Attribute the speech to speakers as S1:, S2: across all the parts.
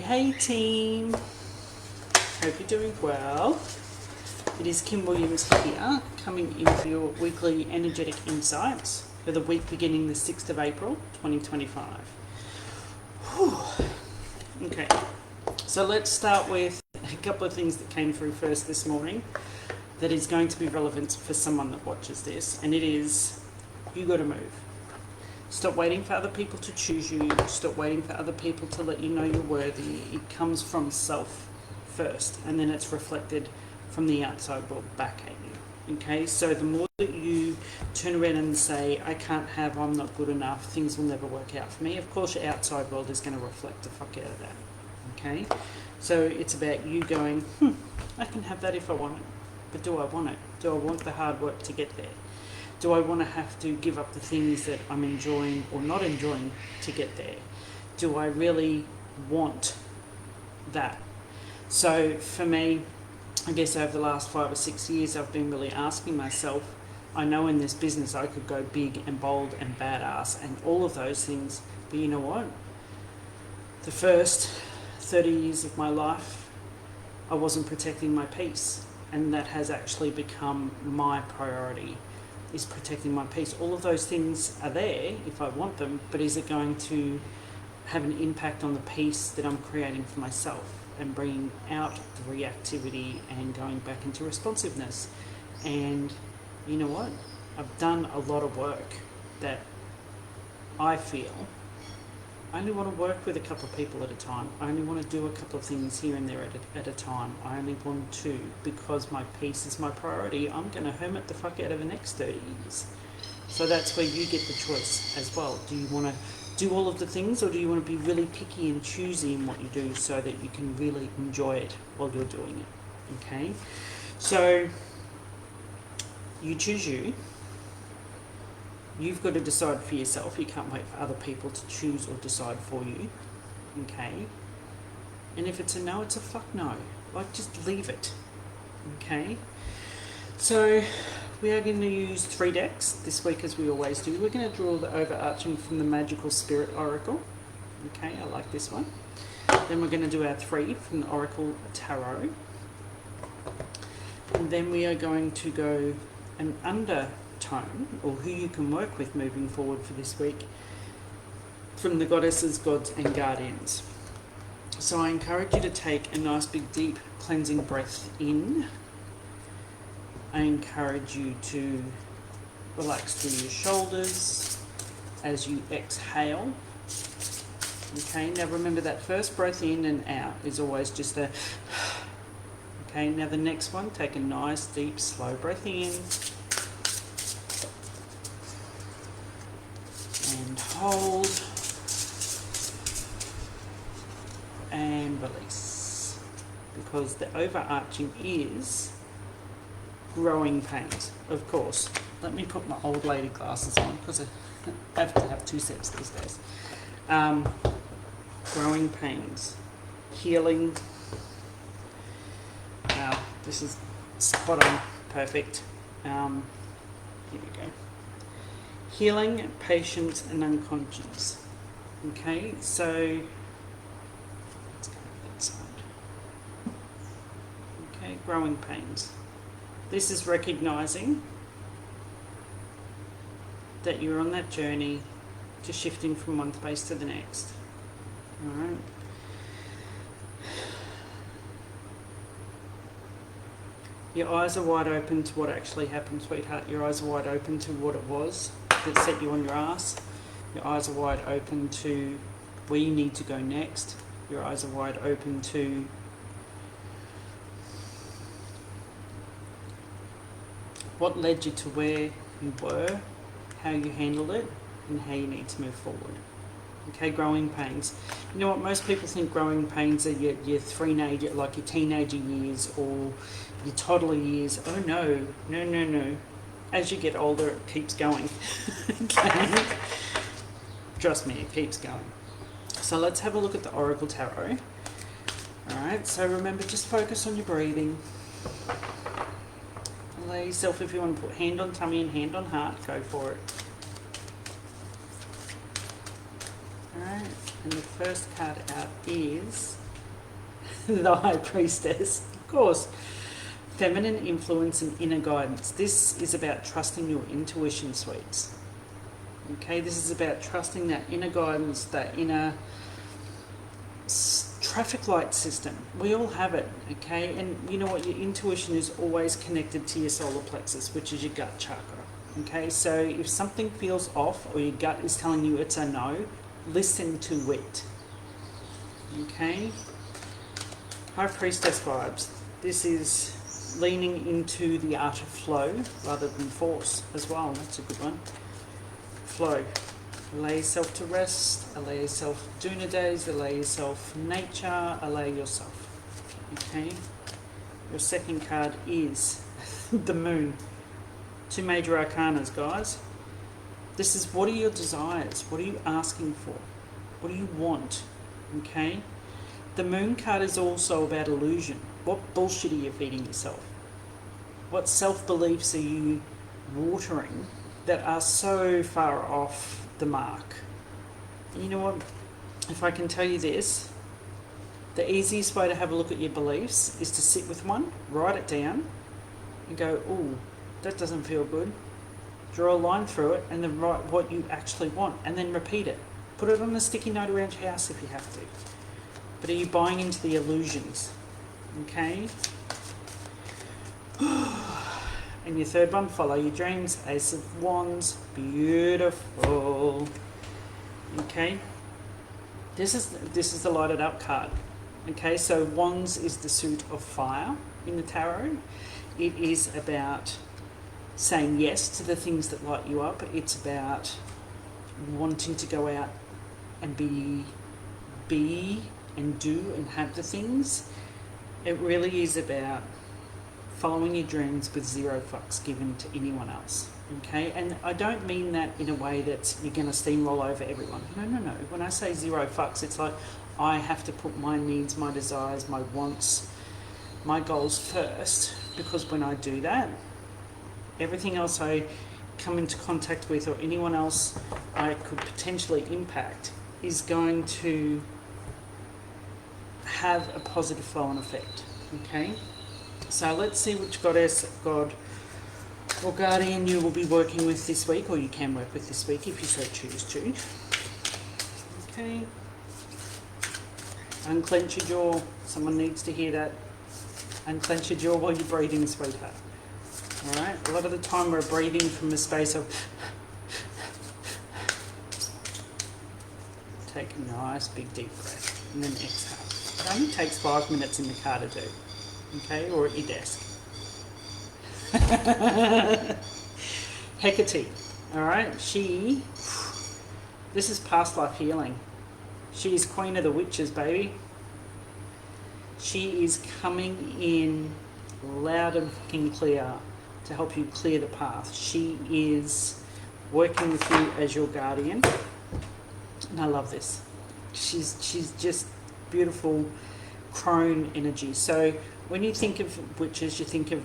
S1: Hey team, hope you're doing well. It is Kim Williams here, coming in for your weekly energetic insights for the week beginning the 6th of April 2025. Whew. Okay, so let's start with a couple of things that came through first this morning that is going to be relevant for someone that watches this, and it is, you got to move. Stop waiting for other people to choose you. Stop waiting for other people to let you know you're worthy. It comes from self first, and then it's reflected from the outside world back at you. Okay, so the more that you turn around and say, I can't have, I'm not good enough, things will never work out for me, of course your outside world is going to reflect the fuck out of that. Okay, so it's about you going, I can have that if I want it, but do I want it? Do I want the hard work to get there? Do I want to have to give up the things that I'm enjoying or not enjoying to get there? Do I really want that? So for me, I guess over the last 5 or 6 years, I've been really asking myself, I know in this business I could go big and bold and badass and all of those things, but you know what? The first 30 years of my life, I wasn't protecting my peace, and that has actually become my priority. Is protecting my peace. All of those things are there if I want them, but is it going to have an impact on the peace that I'm creating for myself and bringing out the reactivity and going back into responsiveness? And you know what? I've done a lot of work that I feel I only want to work with a couple of people at a time. I only want to do a couple of things here and there at a time. I only want to, because my peace is my priority, I'm going to hermit the fuck out of the next 30 years. So that's where you get the choice as well. Do you want to do all of the things, or do you want to be really picky and choosy in what you do so that you can really enjoy it while you're doing it? Okay? So you choose you. You've got to decide for yourself. You can't wait for other people to choose or decide for you. Okay? And if it's a no, it's a fuck no. Like, just leave it. Okay? So, we are going to use 3 decks this week, as we always do. We're going to draw the overarching from the Magical Spirit Oracle. Okay, I like this one. Then we're going to do our 3 from the Oracle Tarot. And then we are going to go an undertone, or who you can work with moving forward for this week, from the Goddesses, Gods and Guardians. So I encourage you to take a nice big deep cleansing breath in. I encourage you to relax through your shoulders as you exhale. Okay, now remember that first breath in and out is always just a okay. Now the next one, take a nice deep slow breath in and hold and release, because the overarching is growing pains. Of course, let me put my old lady glasses on because I have to have 2 sets these days. Growing pains, healing. Wow, this is spot on, perfect. Here we go. Healing, patience and unconscious. Okay, so let's go to that side. Okay, growing pains. This is recognizing that you're on that journey to shifting from one space to the next. Alright. Your eyes are wide open to what actually happened, sweetheart. Your eyes are wide open to what it was that set you on your ass. Your eyes are wide open to where you need to go next. Your eyes are wide open to what led you to where you were, how you handled it, and how you need to move forward. Okay, growing pains. You know what, most people think growing pains are your teenager, like your teenager years or your toddler years. Oh no, no, no, no. As you get older, it keeps going. Okay? Trust me, it keeps going. So let's have a look at the Oracle Tarot. Alright, so remember, just focus on your breathing. Allow yourself, if you want to put hand on tummy and hand on heart, go for it. Alright, and the first card out is the High Priestess, of course. Feminine influence and inner guidance. This is about trusting your intuition, sweets. Okay, this is about trusting that inner guidance, that inner traffic light system. We all have it, okay? And you know what? Your intuition is always connected to your solar plexus, which is your gut chakra. Okay, so if something feels off or your gut is telling you it's a no, listen to it. Okay? High Priestess vibes. This is leaning into the art of flow rather than force as well. That's a good one. Flow. Allow yourself to rest, allow yourself Duna days, allow yourself nature, allow yourself. Okay? Your second card is the Moon. 2 major arcanas, guys. This is, what are your desires? What are you asking for? What do you want? Okay? The Moon card is also about illusion. What bullshit are you feeding yourself? What self-beliefs are you watering that are so far off the mark? And you know what? If I can tell you this, the easiest way to have a look at your beliefs is to sit with one, write it down, and go, ooh, that doesn't feel good. Draw a line through it, and then write what you actually want, and then repeat it. Put it on a sticky note around your house if you have to. But are you buying into the illusions? Okay? And your third one, follow your dreams. Ace of Wands, beautiful. Okay? This is the lighted up card. Okay, so Wands is the suit of fire in the tarot. It is about saying yes to the things that light you up. It's about wanting to go out and be and do and have the things. It really is about following your dreams with 0 fucks given to anyone else. Okay, and I don't mean that in a way that you're going to steamroll over everyone. No. When I say 0 fucks, it's like I have to put my needs, my desires, my wants, my goals first, because when I do that, everything else I come into contact with or anyone else I could potentially impact is going to have a positive flow and effect. Okay, so let's see which goddess, god, or guardian you will be working with this week, or you can work with this week if you so choose to. Okay, unclench your jaw. Someone needs to hear that. Unclench your jaw while you're breathing, sweetheart. Alright, a lot of the time we're breathing from a space of take a nice big deep breath and then exhale. It only takes 5 minutes in the car to do. Okay, or at your desk. Hecate, alright, this is past life healing. She is Queen of the Witches, baby. She is coming in loud and fucking clear to help you clear the path. She is working with you as your guardian. And I love this. She's just beautiful crone energy. So when you think of witches, you think of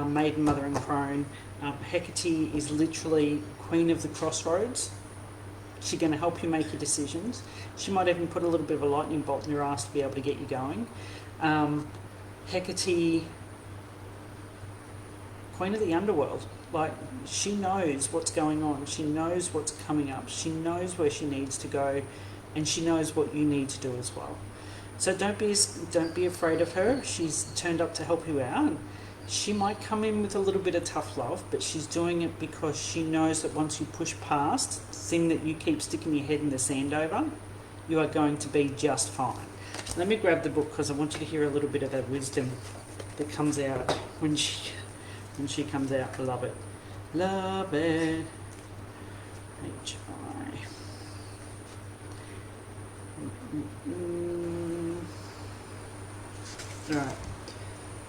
S1: Maiden, Mother and Crone. Hecate is literally Queen of the Crossroads. She's going to help you make your decisions. She might even put a little bit of a lightning bolt in your ass to be able to get you going. Hecate, Queen of the Underworld. Like, she knows what's going on. She knows what's coming up. She knows where she needs to go, and she knows what you need to do as well. So don't be afraid of her. She's turned up to help you out. She might come in with a little bit of tough love, but she's doing it because she knows that once you push past the thing that you keep sticking your head in the sand over, you are going to be just fine. Let me grab the book because I want you to hear a little bit of that wisdom that comes out when she comes out. I love it. Love it. H-I. Alright.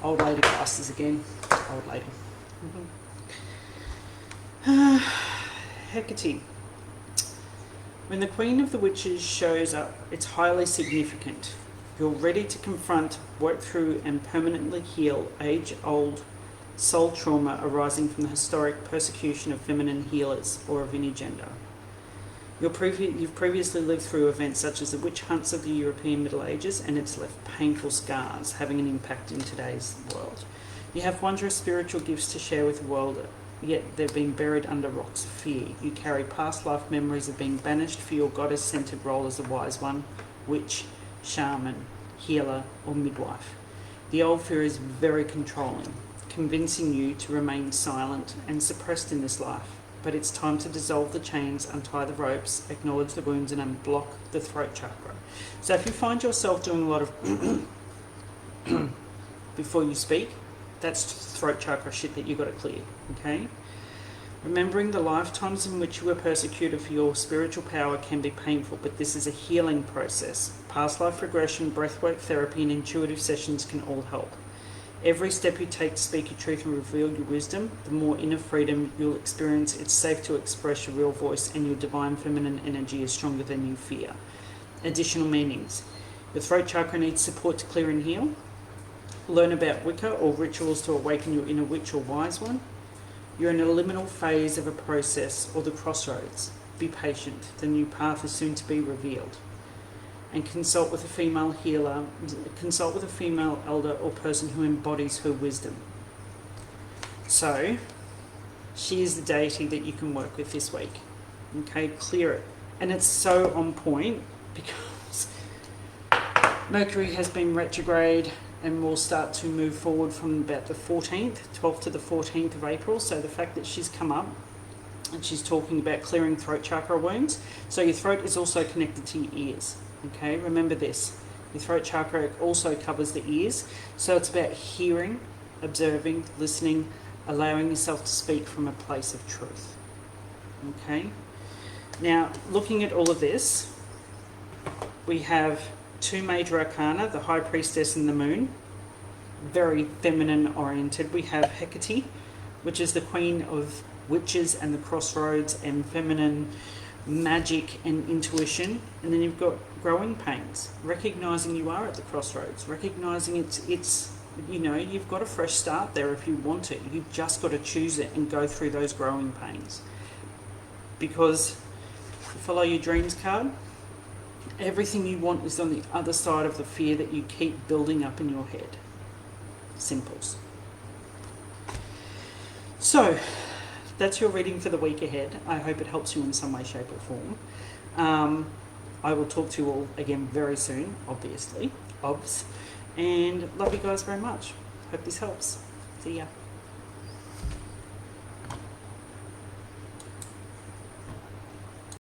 S1: Old lady glasses again. Old lady. Hecate. When the Queen of the Witches shows up, it's highly significant. You're ready to confront, work through and permanently heal age-old soul trauma arising from the historic persecution of feminine healers or of any gender. You've previously lived through events such as the witch hunts of the European Middle Ages, and it's left painful scars, having an impact in today's world. You have wondrous spiritual gifts to share with the world, yet they've been buried under rocks of fear. You carry past life memories of being banished for your goddess-centered role as a wise one, witch, shaman, healer, or midwife. The old fear is very controlling, convincing you to remain silent and suppressed in this life. But it's time to dissolve the chains, untie the ropes, acknowledge the wounds, and unblock the throat chakra. So if you find yourself doing a lot of before you speak, that's throat chakra shit that you've got to clear, okay? Remembering the lifetimes in which you were persecuted for your spiritual power can be painful, but this is a healing process. Past life regression, breathwork therapy, and intuitive sessions can all help. Every step you take to speak your truth and reveal your wisdom, the more inner freedom you'll experience. It's safe to express your real voice, and your divine feminine energy is stronger than you fear. Additional meanings. Your throat chakra needs support to clear and heal. Learn about Wicca or rituals to awaken your inner witch or wise one. You're in a liminal phase of a process or the crossroads. Be patient. The new path is soon to be revealed. And consult with a female healer, consult with a female elder or person who embodies her wisdom. So, she is the deity that you can work with this week. Okay, clear it. And it's so on point because Mercury has been retrograde and will start to move forward from about the 12th to the 14th of April. So the fact that she's come up and she's talking about clearing throat chakra wounds. So your throat is also connected to your ears. Okay, remember this. Your throat chakra also covers the ears. So it's about hearing, observing, listening, allowing yourself to speak from a place of truth. Okay. Now, looking at all of this, we have two major arcana, the High Priestess and the Moon, very feminine oriented. We have Hecate, which is the queen of witches and the crossroads and feminine magic and intuition. And then you've got growing pains, recognizing you are at the crossroads, recognizing it's you know, you've got a fresh start there if you want it. You've just got to choose it and go through those growing pains. Because the Follow Your Dreams card, everything you want is on the other side of the fear that you keep building up in your head. Simples. So, that's your reading for the week ahead. I hope it helps you in some way, shape or form. I will talk to you all again very soon, obviously. And love you guys very much. Hope this helps. See ya.